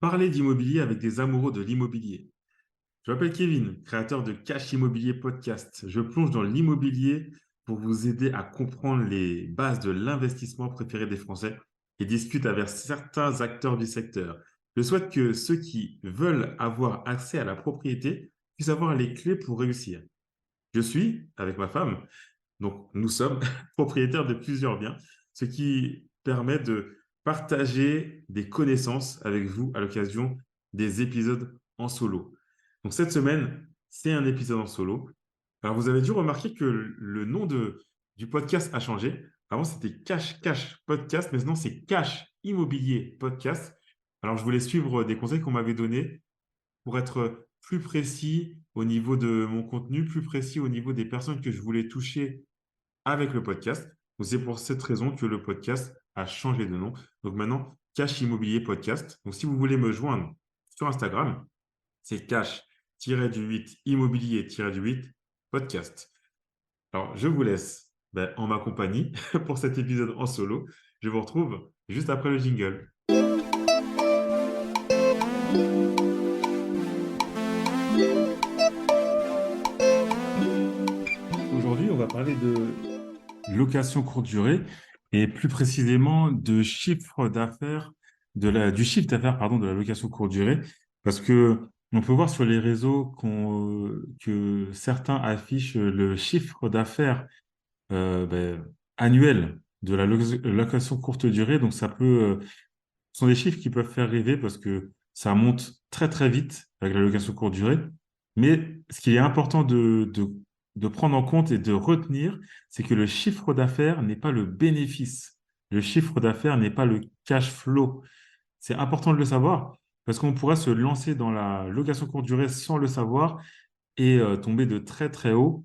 Parler d'immobilier avec des amoureux de l'immobilier. Je m'appelle Kevin, créateur de Cash Immobilier Podcast. Je plonge dans l'immobilier pour vous aider à comprendre les bases de l'investissement préféré des Français et discute avec certains acteurs du secteur. Je souhaite que ceux qui veulent avoir accès à la propriété puissent avoir les clés pour réussir. Je suis, avec ma femme, donc, nous sommes propriétaires de plusieurs biens, ce qui permet de partager des connaissances avec vous à l'occasion des épisodes en solo. Donc, cette semaine, c'est un épisode en solo. Alors, vous avez dû remarquer que le nom du podcast a changé. Avant, c'était Cash Cash Podcast, mais maintenant, c'est Cash Immobilier Podcast. Alors, je voulais suivre des conseils qu'on m'avait donnés pour être plus précis au niveau de mon contenu, plus précis au niveau des personnes que je voulais toucher avec le podcast. Donc, c'est pour cette raison que le podcast a changé de nom. Donc maintenant, Cash Immobilier Podcast. Donc si vous voulez me joindre sur Instagram, c'est cash-du-8 immobilier-du-8 podcast. Alors, je vous laisse en ma compagnie pour cet épisode en solo. Je vous retrouve juste après le jingle. Aujourd'hui, on va parler de location courte durée et plus précisément de chiffre d'affaires du chiffre d'affaires pardon de la location courte durée parce que on peut voir sur les réseaux que certains affichent le chiffre d'affaires annuel de la location courte durée, donc ça peut ce sont des chiffres qui peuvent faire rêver parce que ça monte très très vite avec la location courte durée. Mais ce qui est important de prendre en compte et de retenir, c'est que le chiffre d'affaires n'est pas le bénéfice. Le chiffre d'affaires n'est pas le cash flow. C'est important de le savoir parce qu'on pourrait se lancer dans la location courte durée sans le savoir et tomber de très très haut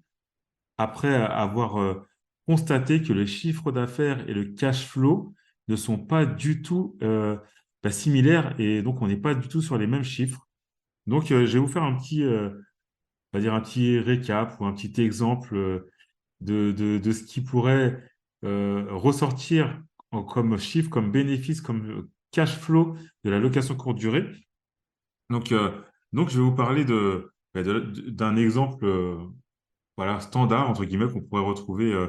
après avoir constaté que le chiffre d'affaires et le cash flow ne sont pas du tout similaires et donc on n'est pas du tout sur les mêmes chiffres. Donc, je vais vous faire on va dire un petit récap ou un petit exemple de ce qui pourrait ressortir comme chiffre, comme bénéfice, comme cash flow de la location courte durée. Donc, euh, donc je vais vous parler d'un exemple voilà, standard, entre guillemets, qu'on pourrait retrouver,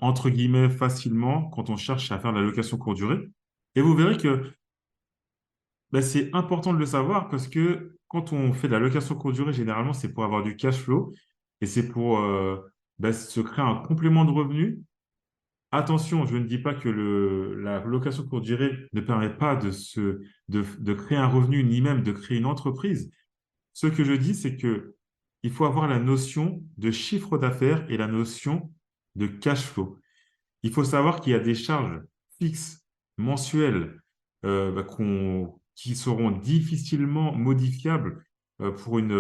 entre guillemets, facilement quand on cherche à faire de la location courte durée. Et vous verrez que c'est important de le savoir parce que quand on fait de la location courte durée, généralement, c'est pour avoir du cash flow et c'est pour se créer un complément de revenu. Attention, je ne dis pas que la location courte durée ne permet pas de créer un revenu ni même de créer une entreprise. Ce que je dis, c'est que il faut avoir la notion de chiffre d'affaires et la notion de cash flow. Il faut savoir qu'il y a des charges fixes mensuelles qui seront difficilement modifiables pour une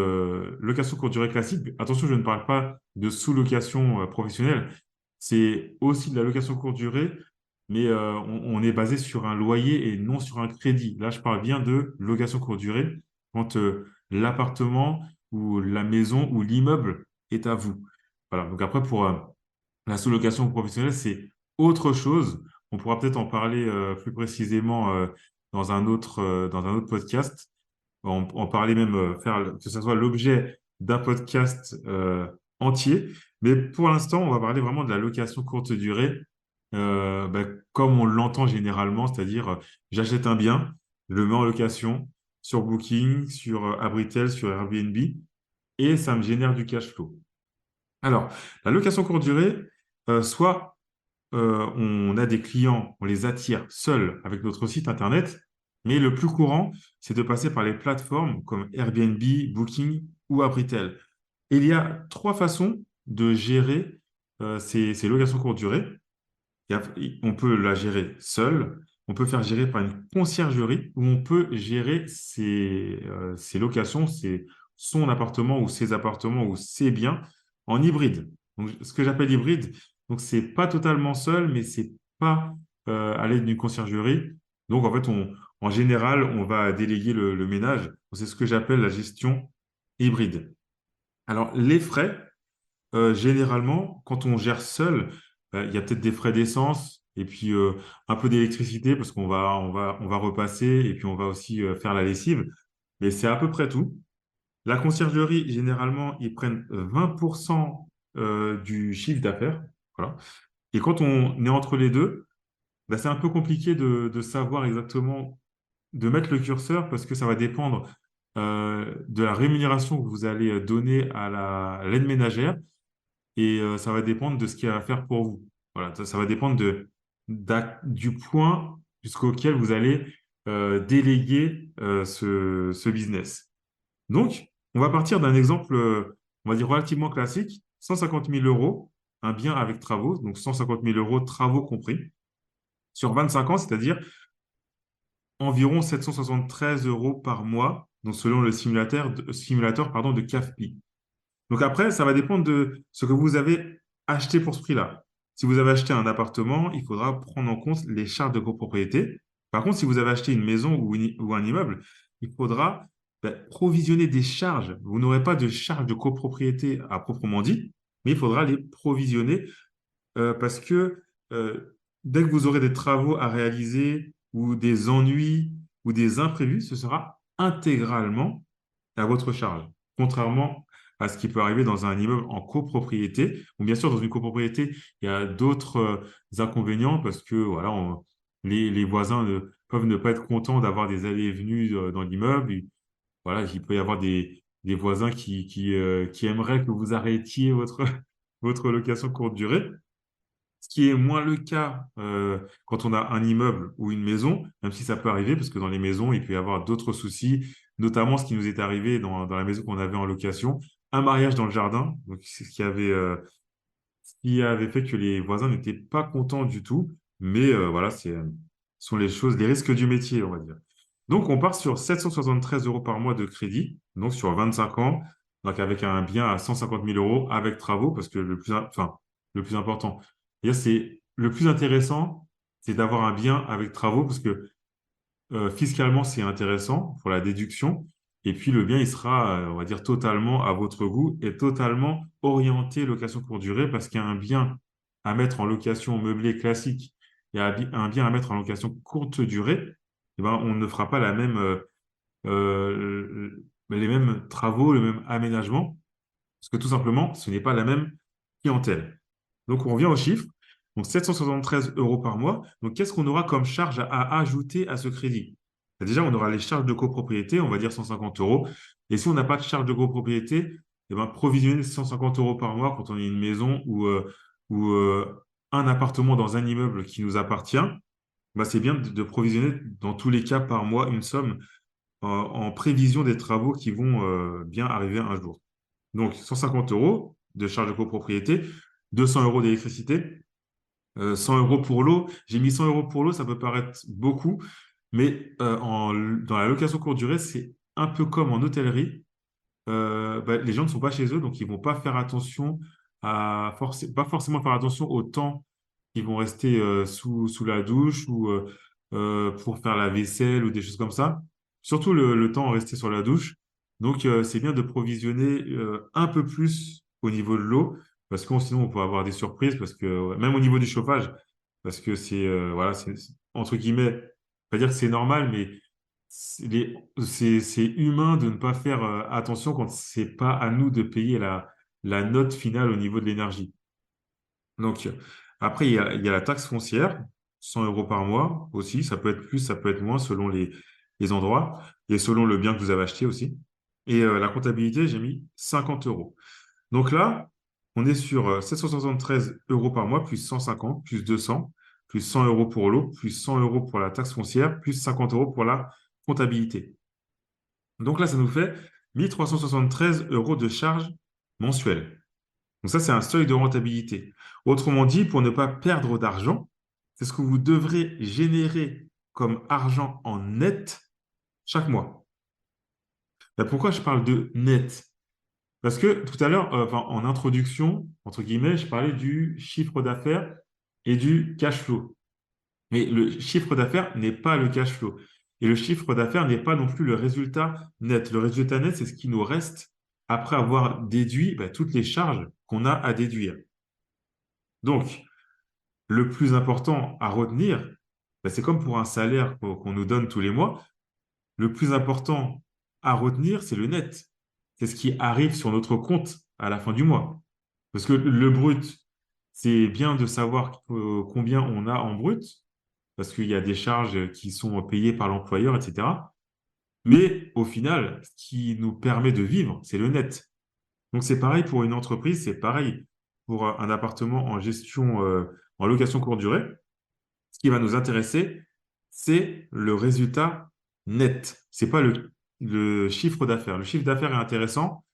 location courte durée classique. Attention, je ne parle pas de sous-location professionnelle. C'est aussi de la location courte durée, mais on est basé sur un loyer et non sur un crédit. Là, je parle bien de location courte durée quand l'appartement ou la maison ou l'immeuble est à vous. Voilà. Donc après, pour la sous-location professionnelle, c'est autre chose. On pourra peut-être en parler plus précisément dans un autre podcast. En parler même, faire que ce soit l'objet d'un podcast entier. Mais pour l'instant, on va parler vraiment de la location courte durée, comme on l'entend généralement, c'est-à-dire j'achète un bien, je le mets en location sur Booking, sur Abritel, sur Airbnb, et ça me génère du cash flow. Alors, la location courte durée, soit on a des clients, on les attire seuls avec notre site Internet, mais le plus courant, c'est de passer par les plateformes comme Airbnb, Booking ou Abritel. Et il y a trois façons de gérer ces locations courte durée. On peut la gérer seul, on peut faire gérer par une conciergerie ou on peut gérer ses locations, son appartement ou ses appartements ou ses biens en hybride. Donc, ce que j'appelle hybride, donc c'est pas totalement seul, mais c'est pas à l'aide d'une conciergerie. Donc en fait, en général, on va déléguer le ménage. C'est ce que j'appelle la gestion hybride. Alors les frais, généralement, quand on gère seul, il y a peut-être des frais d'essence, et puis un peu d'électricité parce qu'on va repasser et puis on va aussi faire la lessive. Mais c'est à peu près tout. La conciergerie, généralement, ils prennent 20% du chiffre d'affaires. Voilà. Et quand on est entre les deux, bah, c'est un peu compliqué de savoir exactement, de mettre le curseur parce que ça va dépendre de la rémunération que vous allez donner à l'aide ménagère et ça va dépendre de ce qu'il y a à faire pour vous. Voilà, ça va dépendre du point jusqu'auquel vous allez déléguer ce business. Donc, on va partir d'un exemple, on va dire relativement classique, 150 000 euros, un bien avec travaux, donc 150 000 euros, travaux compris, sur 25 ans, c'est-à-dire environ 773 euros par mois, donc selon le simulateur pardon, de CAFPI. Donc après, ça va dépendre de ce que vous avez acheté pour ce prix-là. Si vous avez acheté un appartement, il faudra prendre en compte les charges de copropriété. Par contre, si vous avez acheté une maison ou un immeuble, il faudra provisionner des charges. Vous n'aurez pas de charges de copropriété à proprement dit, mais il faudra les provisionner parce que dès que vous aurez des travaux à réaliser ou des ennuis ou des imprévus, ce sera intégralement à votre charge. Contrairement à ce qui peut arriver dans un immeuble en copropriété, ou bien sûr dans une copropriété, il y a d'autres inconvénients parce que voilà, les voisins peuvent ne pas être contents d'avoir des allées et venues dans l'immeuble. Voilà, il peut y avoir des voisins qui aimeraient que vous arrêtiez votre location courte durée. Ce qui est moins le cas quand on a un immeuble ou une maison, même si ça peut arriver, parce que dans les maisons, il peut y avoir d'autres soucis, notamment ce qui nous est arrivé dans la maison qu'on avait en location, un mariage dans le jardin, donc c'est ce qui avait fait que les voisins n'étaient pas contents du tout, mais voilà, ce sont les choses, les risques du métier, on va dire. Donc, on part sur 773 euros par mois de crédit, donc sur 25 ans, donc avec un bien à 150 000 euros avec travaux, parce que le plus important, c'est le plus intéressant, c'est d'avoir un bien avec travaux, parce que fiscalement, c'est intéressant pour la déduction. Et puis, le bien, il sera, on va dire, totalement à votre goût et totalement orienté location courte durée parce qu'il y a un bien à mettre en location meublée classique et un bien à mettre en location courte durée. Eh ben, on ne fera pas les mêmes travaux, le même aménagement parce que tout simplement, ce n'est pas la même clientèle. Donc, on revient aux chiffres. Donc, 773 euros par mois. Donc, qu'est-ce qu'on aura comme charge à ajouter à ce crédit? Déjà, on aura les charges de copropriété, on va dire 150 euros. Et si on n'a pas de charge de copropriété, eh ben, provisionner 150 euros par mois quand on a une maison ou un appartement dans un immeuble qui nous appartient, bah, c'est bien de provisionner dans tous les cas par mois une somme en prévision des travaux qui vont bien arriver un jour. Donc, 150 euros de charge de copropriété, 200 euros d'électricité, 100 euros pour l'eau. J'ai mis 100 euros pour l'eau, ça peut paraître beaucoup, mais dans la location courte durée, c'est un peu comme en hôtellerie. Les gens ne sont pas chez eux, donc ils vont pas faire attention pas forcément faire attention au temps qu'ils vont rester sous la douche ou pour faire la vaisselle ou des choses comme ça. Surtout le temps resté sur la douche. Donc, c'est bien de provisionner un peu plus au niveau de l'eau, parce que sinon, on peut avoir des surprises, parce que même au niveau du chauffage, parce que voilà, entre guillemets, pas dire que c'est normal, mais c'est humain de ne pas faire attention quand c'est pas à nous de payer la note finale au niveau de l'énergie. Donc, après, il y a la taxe foncière, 100 euros par mois aussi. Ça peut être plus, ça peut être moins selon les endroits et selon le bien que vous avez acheté aussi. Et la comptabilité, j'ai mis 50 euros. Donc là, on est sur 773 euros par mois, plus 150, plus 200, plus 100 euros pour l'eau, plus 100 euros pour la taxe foncière, plus 50 euros pour la comptabilité. Donc là, ça nous fait 1373 euros de charges mensuelles. Donc ça, c'est un seuil de rentabilité. Autrement dit, pour ne pas perdre d'argent, c'est ce que vous devrez générer comme argent en net chaque mois. Pourquoi je parle de net? Parce que tout à l'heure, en introduction, entre guillemets, je parlais du chiffre d'affaires et du cash flow. Mais le chiffre d'affaires n'est pas le cash flow. Et le chiffre d'affaires n'est pas non plus le résultat net. Le résultat net, c'est ce qui nous reste après avoir déduit toutes les charges qu'on a à déduire. Donc, le plus important à retenir, ben, c'est comme pour un salaire qu'on nous donne tous les mois, le plus important à retenir, c'est le net. C'est ce qui arrive sur notre compte à la fin du mois. Parce que le brut, c'est bien de savoir combien on a en brut, parce qu'il y a des charges qui sont payées par l'employeur, etc. Mais au final, ce qui nous permet de vivre, c'est le net. Donc c'est pareil pour une entreprise, c'est pareil pour un appartement en gestion, en location courte durée. Ce qui va nous intéresser, c'est le résultat net. C'est pas le chiffre d'affaires. Le chiffre d'affaires est intéressant,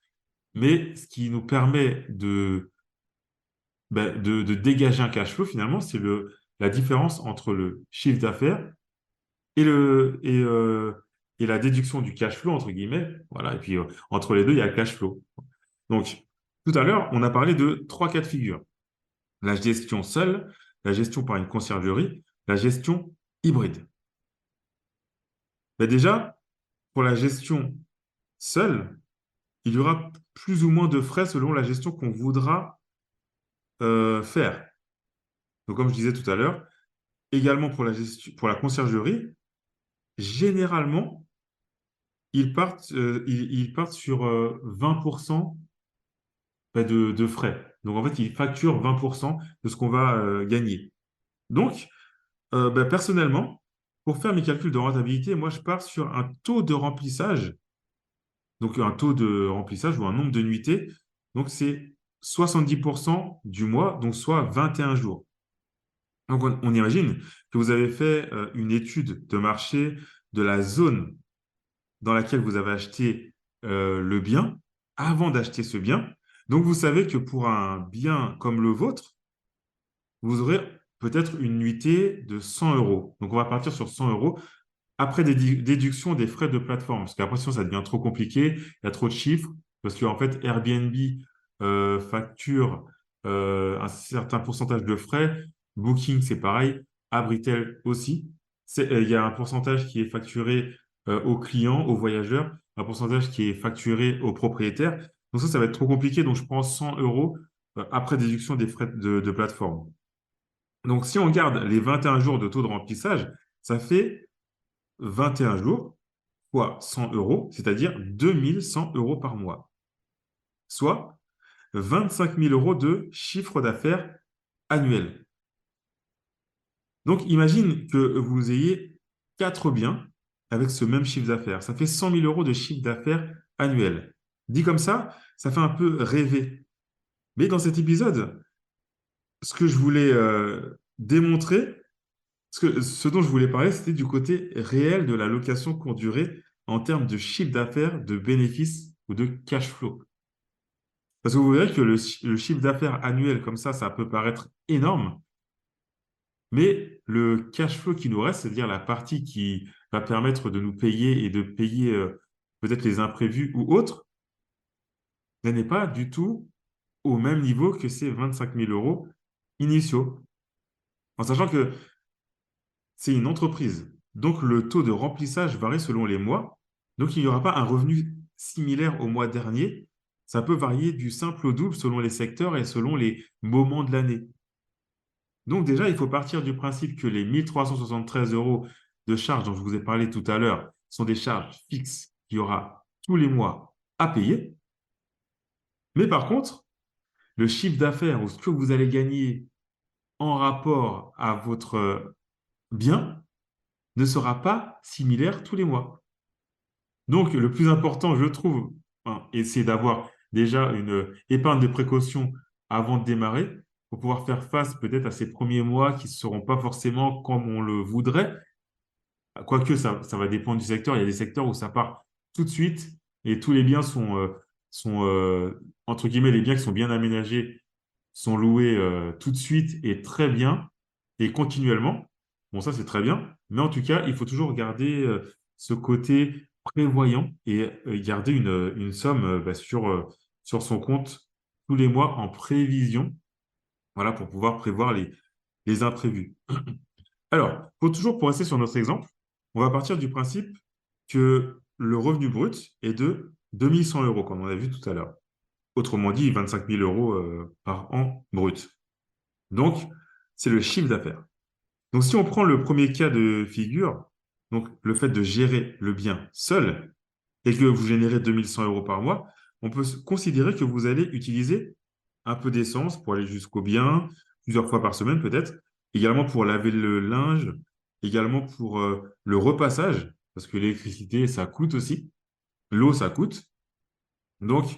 mais ce qui nous permet de dégager un cash flow, finalement, c'est la différence entre le chiffre d'affaires et la déduction du cash flow, entre guillemets. Voilà. Et puis, entre les deux, il y a le cash flow. Donc, tout à l'heure, on a parlé de trois cas de figure. La gestion seule, la gestion par une conciergerie, la gestion hybride. Déjà, pour la gestion seule, il y aura plus ou moins de frais selon la gestion qu'on voudra faire. Donc, comme je disais tout à l'heure, également pour pour la conciergerie, généralement, ils partent sur 20% de frais. Donc, en fait, ils facturent 20% de ce qu'on va gagner. Donc, personnellement, pour faire mes calculs de rentabilité, moi, je pars sur un taux de remplissage. Donc, un taux de remplissage ou un nombre de nuitées. Donc, c'est 70% du mois, donc soit 21 jours. Donc, on imagine que vous avez fait une étude de marché de la zone dans laquelle vous avez acheté le bien avant d'acheter ce bien. Donc, vous savez que pour un bien comme le vôtre, vous aurez peut-être une nuitée de 100 euros. Donc, on va partir sur 100 euros après déduction des frais de plateforme. Parce qu'après, sinon, ça devient trop compliqué. Il y a trop de chiffres. Parce qu'en fait, Airbnb facture un certain pourcentage de frais. Booking, c'est pareil. Abritel aussi. Il y a un pourcentage qui est facturé aux clients, aux voyageurs, un pourcentage qui est facturé aux propriétaires. Donc ça va être trop compliqué. Donc, je prends 100 euros après déduction des frais de plateforme. Donc, si on garde les 21 jours de taux de remplissage, ça fait 21 jours fois 100 euros, c'est-à-dire 2100 euros par mois, soit 25 000 euros de chiffre d'affaires annuel. Donc, imagine que vous ayez 4 biens avec ce même chiffre d'affaires. Ça fait 100 000 euros de chiffre d'affaires annuel. Dit comme ça fait un peu rêver. Mais dans cet épisode, ce que je voulais démontrer, ce dont je voulais parler, c'était du côté réel de la location courte durée en termes de chiffre d'affaires, de bénéfices ou de cash flow. Parce que vous verrez que le chiffre d'affaires annuel comme ça peut paraître énorme, mais le cash flow qui nous reste, c'est-à-dire la partie qui va permettre de nous payer et de payer peut-être les imprévus ou autres, elle n'est pas du tout au même niveau que ces 25 000 euros initiaux. En sachant que c'est une entreprise. Donc, le taux de remplissage varie selon les mois. Donc, il n'y aura pas un revenu similaire au mois dernier. Ça peut varier du simple au double selon les secteurs et selon les moments de l'année. Donc, déjà, il faut partir du principe que les 1373 euros de charges dont je vous ai parlé tout à l'heure sont des charges fixes qu'il y aura tous les mois à payer. Mais par contre, le chiffre d'affaires ou ce que vous allez gagner en rapport à votre bien ne sera pas similaire tous les mois. Donc, le plus important, je trouve, hein, c'est d'avoir déjà une épargne de précaution avant de démarrer pour pouvoir faire face peut-être à ces premiers mois qui ne seront pas forcément comme on le voudrait. Quoique, ça va dépendre du secteur. Il y a des secteurs où ça part tout de suite et tous les biens entre guillemets, les biens qui sont bien aménagés sont loués tout de suite et très bien et continuellement. Bon, ça, c'est très bien. Mais en tout cas, il faut toujours garder ce côté prévoyant et garder une somme sur son compte tous les mois en prévision, voilà, pour pouvoir prévoir les imprévus. Alors, pour rester sur notre exemple, on va partir du principe que le revenu brut est de 2100 euros, comme on a vu tout à l'heure. Autrement dit, 25 000 euros par an brut. Donc, c'est le chiffre d'affaires. Donc, si on prend le premier cas de figure, donc le fait de gérer le bien seul, et que vous générez 2100 € par mois, on peut considérer que vous allez utiliser un peu d'essence pour aller jusqu'au bien, plusieurs fois par semaine peut-être, également pour laver le linge, également pour le repassage, parce que l'électricité, ça coûte aussi, l'eau, ça coûte. Donc,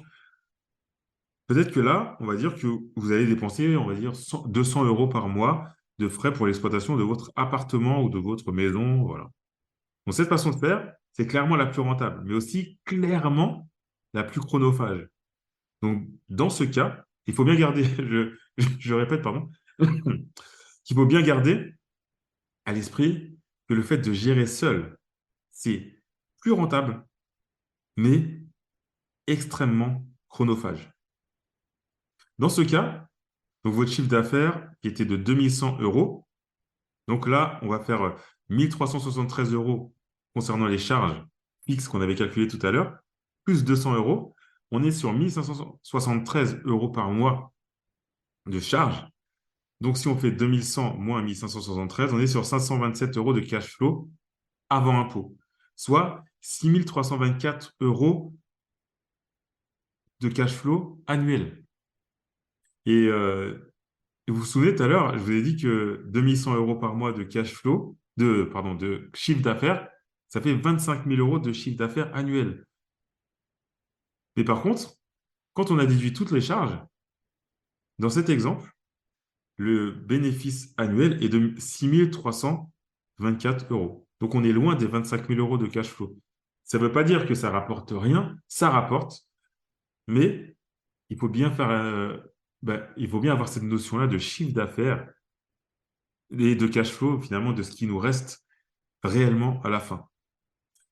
peut-être que là, on va dire que vous allez dépenser, on va dire, 200 € par mois de frais pour l'exploitation de votre appartement ou de votre maison, voilà. Donc, cette façon de faire, c'est clairement la plus rentable, mais aussi clairement la plus chronophage. Donc, dans ce cas, il faut bien garder, je répète, pardon, qu'il faut bien garder à l'esprit que le fait de gérer seul, c'est plus rentable, mais extrêmement chronophage. Dans ce cas, donc votre chiffre d'affaires qui était de 2100 €, donc là, on va faire 1373 € concernant les charges fixes qu'on avait calculées tout à l'heure, plus 200 €. On est sur 1573 € par mois de charges. Donc, si on fait 2100 moins 1573, on est sur 527 € de cash flow avant impôt, soit 6324 € de cash flow annuel. Et vous vous souvenez tout à l'heure, je vous ai dit que 2100 € par mois de cash flow, pardon, de chiffre d'affaires, ça fait 25 000 € de chiffre d'affaires annuel. Mais par contre, quand on a déduit toutes les charges, dans cet exemple, le bénéfice annuel est de 6 324 €. Donc, on est loin des 25 000 € de cash flow. Ça ne veut pas dire que ça rapporte rien, ça rapporte, mais il faut bien faire, il faut bien avoir cette notion-là de chiffre d'affaires et de cash flow, finalement, de ce qui nous reste réellement à la fin.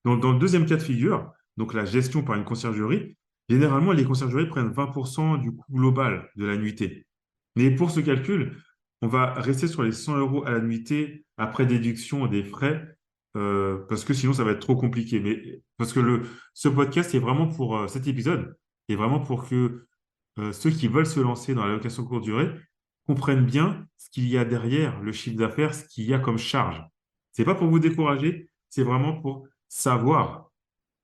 Donc, dans le deuxième cas de figure, donc la gestion par une conciergerie, généralement, les conciergeries prennent 20% du coût global de la nuitée. Mais pour ce calcul, on va rester sur les 100 € à la nuitée après déduction des frais, parce que sinon, ça va être trop compliqué. Mais parce que ce podcast est vraiment pour cet épisode, est vraiment pour que ceux qui veulent se lancer dans la location courte durée comprennent bien ce qu'il y a derrière le chiffre d'affaires, ce qu'il y a comme charge. C'est pas pour vous décourager, c'est vraiment pour savoir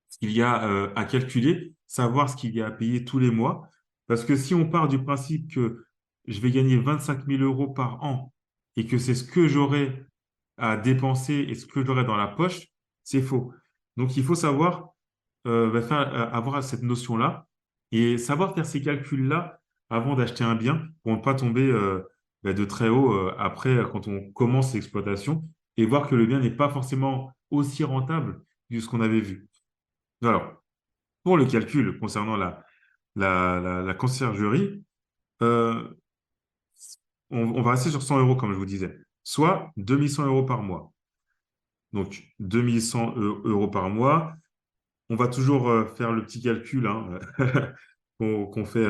ce qu'il y a à calculer, savoir ce qu'il y a à payer tous les mois. Parce que si on part du principe que je vais gagner 25 000 € par an et que c'est ce que j'aurai à dépenser et ce que j'aurai dans la poche, c'est faux. Donc, il faut savoir avoir cette notion-là et savoir faire ces calculs-là avant d'acheter un bien pour ne pas tomber de très haut après quand on commence l'exploitation et voir que le bien n'est pas forcément aussi rentable que ce qu'on avait vu. Alors, pour le calcul concernant la conciergerie, euh, on va rester sur 100 € comme je vous disais, soit 2100 € par mois. Donc, 2100 € par mois. On va toujours faire le petit calcul hein, qu'on fait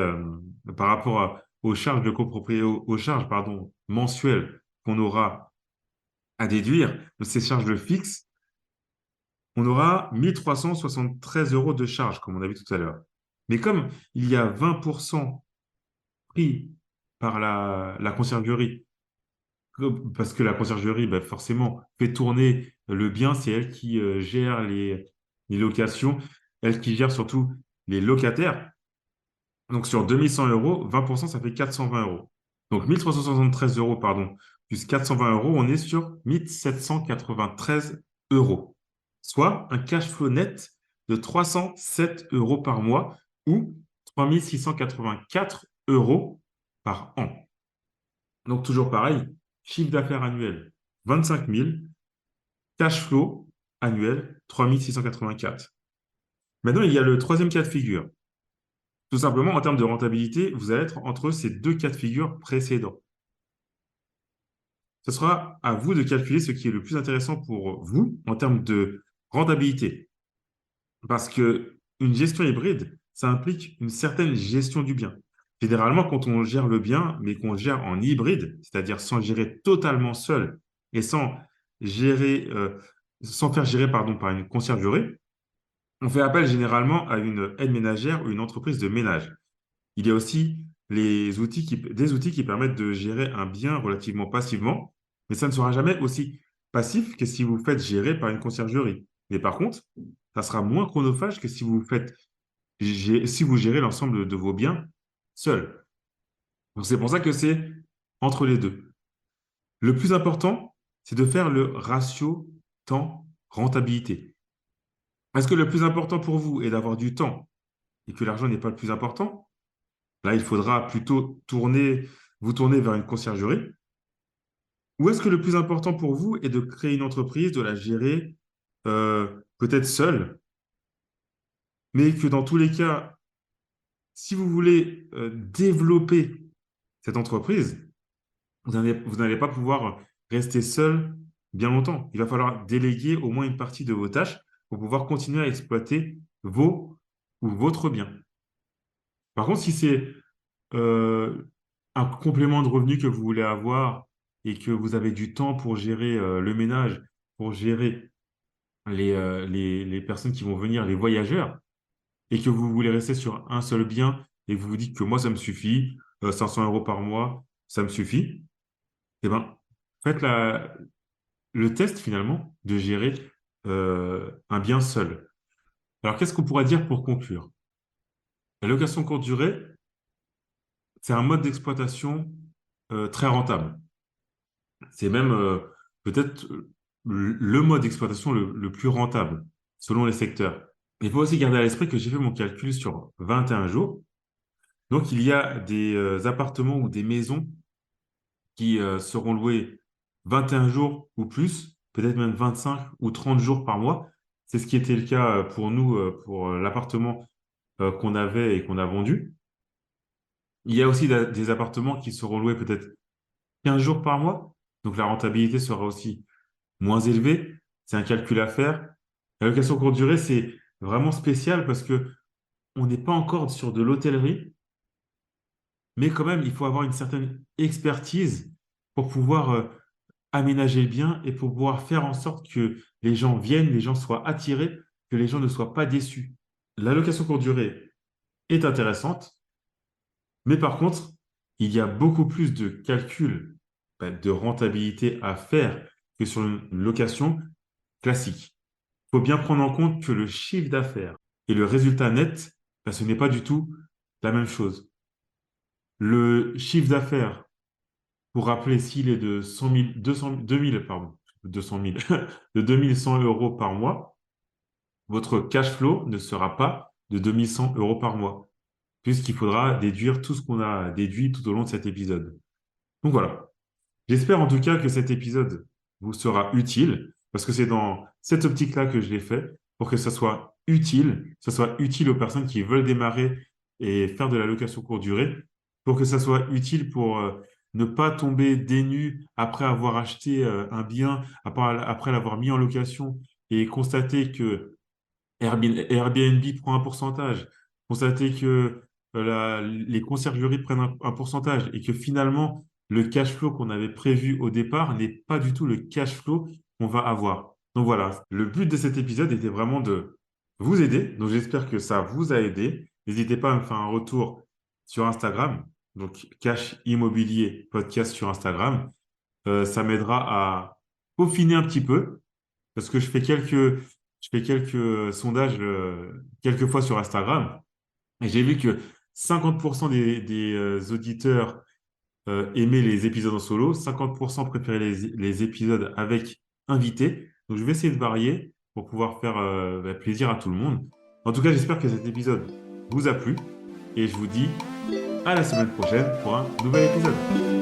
par rapport aux charges de copropriété, aux charges pardon, mensuelles qu'on aura à déduire de ces charges fixes. On aura 1373 € de charges, comme on a vu tout à l'heure. Mais comme il y a 20% pris par la conciergerie, parce que la conciergerie, ben, forcément, fait tourner le bien, c'est elle qui gère les locations, elle qui gère surtout les locataires. Donc, sur 2100 €, 20%, ça fait 420 €. Donc, 1373 € pardon, plus 420 €, on est sur 1793 €, soit un cash flow net de 307 € par mois ou 3684 € par an. Donc, toujours pareil, chiffre d'affaires annuel 25 000, cash flow annuel 3684. Maintenant, il y a le troisième cas de figure. Tout simplement, en termes de rentabilité, vous allez être entre ces deux cas de figure précédents. Ce sera à vous de calculer ce qui est le plus intéressant pour vous en termes de rentabilité. Parce que une gestion hybride, ça implique une certaine gestion du bien. Généralement, quand on gère le bien, mais qu'on gère en hybride, c'est-à-dire sans gérer totalement seul et sans faire gérer pardon, par une conciergerie, on fait appel généralement à une aide ménagère ou une entreprise de ménage. Il y a aussi des outils qui permettent de gérer un bien relativement passivement, mais ça ne sera jamais aussi passif que si vous faites gérer par une conciergerie. Mais par contre, ça sera moins chronophage que si vous faites, si vous gérez l'ensemble de vos biens seul. Donc c'est pour ça que c'est entre les deux. Le plus important, c'est de faire le ratio temps-rentabilité. Est-ce que le plus important pour vous est d'avoir du temps et que l'argent n'est pas le plus important? Là, il faudra plutôt vous tourner vers une conciergerie. Ou est-ce que le plus important pour vous est de créer une entreprise, de la gérer peut-être seule, mais que dans tous les cas, si vous voulez développer cette entreprise, vous n'allez pas pouvoir rester seul bien longtemps. Il va falloir déléguer au moins une partie de vos tâches pour pouvoir continuer à exploiter vos ou votre bien. Par contre, si c'est euh, un complément de revenu que vous voulez avoir et que vous avez du temps pour gérer le ménage, pour gérer les personnes qui vont venir, les voyageurs, et que vous voulez rester sur un seul bien et que vous vous dites que moi, ça me suffit, 500 euros par mois, ça me suffit, eh ben, faites le test finalement de gérer un bien seul. Alors, qu'est-ce qu'on pourrait dire pour conclure? La location courte durée, c'est un mode d'exploitation très rentable. C'est même peut-être le mode d'exploitation le plus rentable selon les secteurs. Il faut aussi garder à l'esprit que j'ai fait mon calcul sur 21 jours. Donc, il y a des appartements ou des maisons qui seront loués 21 jours ou plus, peut-être même 25 ou 30 jours par mois. C'est ce qui était le cas pour nous, pour l'appartement qu'on avait et qu'on a vendu. Il y a aussi des appartements qui seront loués peut-être 15 jours par mois. Donc la rentabilité sera aussi moins élevée. C'est un calcul à faire. La location courte durée, c'est vraiment spécial parce que on n'est pas encore sur de l'hôtellerie, mais quand même, il faut avoir une certaine expertise pour pouvoir aménager le bien et pour pouvoir faire en sorte que les gens viennent, les gens soient attirés, que les gens ne soient pas déçus. La location courte durée est intéressante, mais par contre, il y a beaucoup plus de calculs de rentabilité à faire que sur une location classique. Il faut bien prendre en compte que le chiffre d'affaires et le résultat net, ce n'est pas du tout la même chose. Le chiffre d'affaires, pour rappeler s'il est de 100 000, 200, 2000, pardon, 200 000, de 2100 euros par mois, votre cash flow ne sera pas de 2100 euros par mois, puisqu'il faudra déduire tout ce qu'on a déduit tout au long de cet épisode. Donc voilà. J'espère en tout cas que cet épisode vous sera utile, parce que c'est dans cette optique-là que je l'ai fait, pour que ça soit utile aux personnes qui veulent démarrer et faire de la location courte durée, pour que ça soit utile pour ne pas tomber dénu après avoir acheté un bien, après l'avoir mis en location et constater que Airbnb prend un pourcentage, constater que les conciergeries prennent un pourcentage et que finalement, le cash flow qu'on avait prévu au départ n'est pas du tout le cash flow qu'on va avoir. Donc voilà, le but de cet épisode était vraiment de vous aider. Donc j'espère que ça vous a aidé. N'hésitez pas à me faire un retour sur Instagram, donc Cash Immobilier Podcast sur Instagram. Ça m'aidera à peaufiner un petit peu parce que je fais quelques sondages quelques fois sur Instagram et j'ai vu que 50% des auditeurs aimaient les épisodes en solo, 50% préféraient les épisodes avec invités. Donc, je vais essayer de varier pour pouvoir faire plaisir à tout le monde. En tout cas, j'espère que cet épisode vous a plu et je vous dis à la semaine prochaine pour un nouvel épisode.